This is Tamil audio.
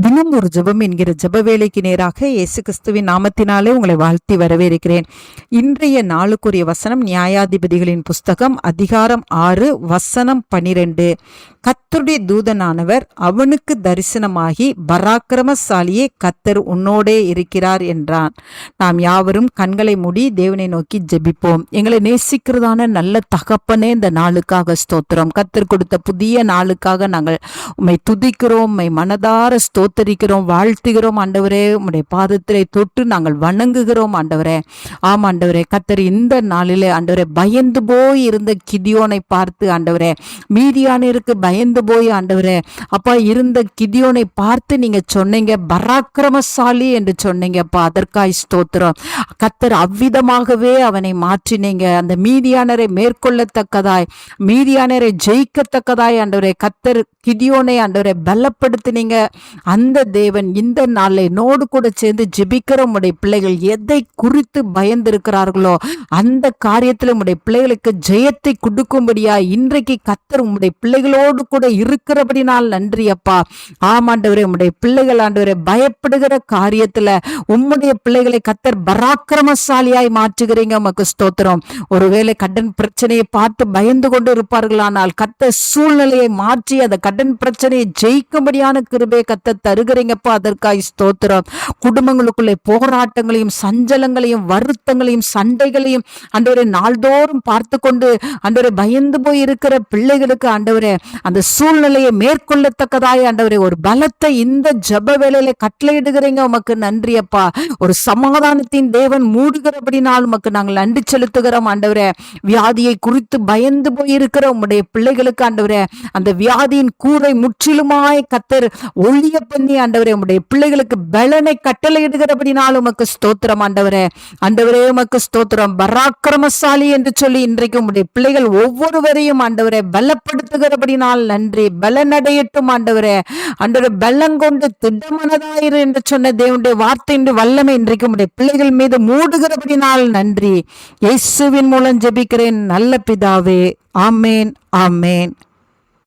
தினம் ஒரு ஜெபம் என்கிற ஜெப வேலைக்கு நேராக இயேசு கிறிஸ்துவின் நாமத்தினாலே உங்களை வாழ்த்தி வரவேற்கிறேன். இன்றைய நாளுக்குரிய வசனம் நியாயாதிபதிகளின் புஸ்தகம் அதிகாரம் 6 வசனம் 12. கர்த்தருடைய தூதனானவர் அவனுக்கு தரிசனமாகி, பராக்கிரமசாலியே, கர்த்தர் உன்னோடே இருக்கிறார் என்றான். நாம் யாவரும் கண்களை மூடி தேவனை நோக்கி ஜெபிப்போம். எங்களை நேசிக்கிறதான நல்ல தகப்பனே, இந்த நாளுக்காக ஸ்தோத்திரம். கர்த்தர் கொடுத்த புதிய நாளுக்காக நாங்கள் உம்மை துதிக்கிறோம், உம்மை மனதார ஸ்தோத்தரிக்கிறோம், வாழ்த்துகிறோம் ஆண்டவரே. உம்முடைய பாதத்திலே தொட்டு நாங்கள் வணங்குகிறோம் ஆண்டவரே. ஆம் ஆண்டவரே, கர்த்தர் இந்த நாளிலே ஆண்டவரே பயந்து போய் இருந்த கிதியோனை பார்த்து ஆண்டவரே, மீதியானருக்கு பயந்து போய் ஆண்டவரே அப்பா இருந்த கிதியோனை பார்த்து நீங்க சொன்னீங்க பராக்கிரமசாலி என்று சொன்னீங்கப்பா. அதற்காய் ஸ்தோத்திரம். கர்த்தர் அவ்விதமாகவே அவனை மாற்றினீங்க. அந்த மீதியானரை மேற்கொள்ளத்தக்கதாய், மீதியானரை ஜெயிக்கத்தக்கதாய் ஆண்டவரே கர்த்தர் கிதியோனை ஆண்டவரை பலப்படுத்தினீங்க. அந்த தேவன் இந்த நாளை நோடு கூட சேர்ந்து ஜெபிக்கிற உடைய பிள்ளைகள் எதை குறித்து பயந்திருக்கிறார்களோ அந்த காரியத்தில் உடைய பிள்ளைகளுக்கு ஜெயத்தை கொடுக்கும்படியா இன்றைக்கு கர்த்தர் உடைய பிள்ளைகளோடு கூட இருக்கிறபடினால் நன்றி அப்பா. ஆமாண்டவரே, உடைய பிள்ளைகள் ஆண்டவரே பயப்படுகிற காரியத்துல உம்முடைய பிள்ளைகளை கர்த்தர் பராக்கிரமசாலியாய் மாற்றுகிறீங்க. உமக்கு ஸ்தோத்திரம். ஒருவேளை கடன் பிரச்சனையை பார்த்து பயந்து கொண்டு இருப்பார்களானால் கர்த்தர் சூழ்நிலையை மாற்றி அந்த கடன் பிரச்சனையை ஜெயிக்கும்படியான கிருபையை கர்த்தர் தருகிறீங்கப்பா. அதற்காய் ஸ்தோத்திரம். குடும்பங்களுக்குள்ளே போராட்டங்களையும் சஞ்சலங்களையும் வருத்தங்களையும் சண்டைகளையும் ஆண்டவரே நாள்தோறும் பார்த்து கொண்டு ஆண்டவரே பயந்து போய் இருக்கிற பிள்ளைகளுக்கு ஆண்டவரே அந்த சூழ்நிலையை மேற்கொள்ளத்தக்கதாய் ஆண்டவரே ஒரு பலத்தை இந்த ஜெப வேளையில கட்டளையிடுகிறீங்க. உமக்கு நன்றி அப்பா. ஒரு சமாதானத்தின் தேவன் மூடுகிறபடினால் உமக்கு நாங்கள் நன்றி செலுத்துகிறோம் ஆண்டவரே. வியாதியை குறித்து பயந்து போய் இருக்கிற உம்முடைய பிள்ளைகளுக்கு ஆண்டவரே அந்த வியாதியின் கூரை முற்றிலுமாய் கர்த்தர் ஒழிய பண்ணி ஆண்டவரே உம்முடைய பிள்ளைகளுக்கு பலனை கட்டளையிடுகிறபடினால் உமக்கு ஸ்தோத்திரம் ஆண்டவரே. ஆண்டவரே உமக்கு ஸ்தோத்திரம். பராக்கிரமசாலி என்று சொல்லி இன்றைக்கு உம்முடைய பிள்ளைகள் ஒவ்வொருவரையும் ஆண்டவரே பலப்படுத்துகிறபடினால் நன்றி. பலனடையட்டும் ஆண்டவரே. ஆண்டவரே பலங்கொண்டு திடமனதாயிரு என்று சொன்ன தேவனுடைய வார்த்தையின் வல்லமை இன்றைக்கு உம்முடைய பிள்ளைகள் மீது மூடுகிறபடினால் நன்றி. இயேசுவின் மூலம் ஜெபிக்கிறேன் நல்ல பிதாவே. ஆமேன், ஆமேன்.